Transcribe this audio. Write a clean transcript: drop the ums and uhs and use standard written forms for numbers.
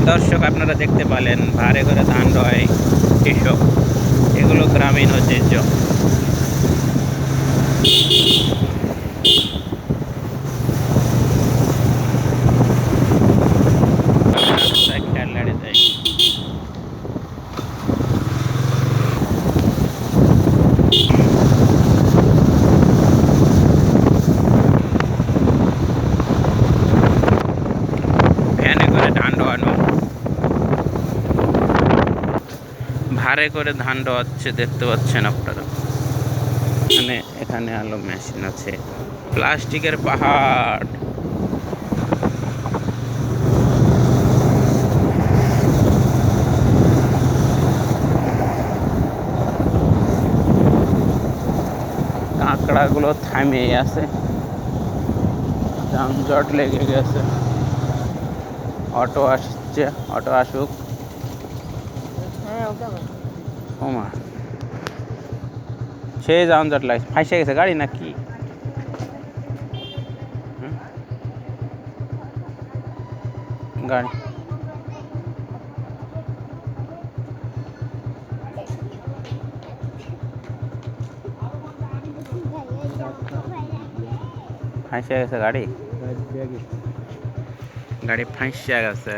দর্শক আপনারা দেখতে পেলেন ভারে করে ধান রয় কৃষক, এগুলো গ্রামীণ ঐতিহ্য। খেয়াল লাড়ে যায়। ভ্যানে করে ধান রোয়ানো, ভারে করে ধান রোয়াচ্ছে, দেখতে পাচ্ছেন আপনারা। এখানে আলো মেশিন আছে, প্লাস্টিকের পাহাড়। কাঁকড়াগুলো থামে আছে, যানজট লেগে গেছে। অটো আসছে, অটো আসুক। ওমা, সে যানজট লাগছে, ফাঁসে গেছে গাড়ি নাকি? গাড়ি ফাঁসে গেছে, গাড়ি গাড়ি ফাঁসে গেছে।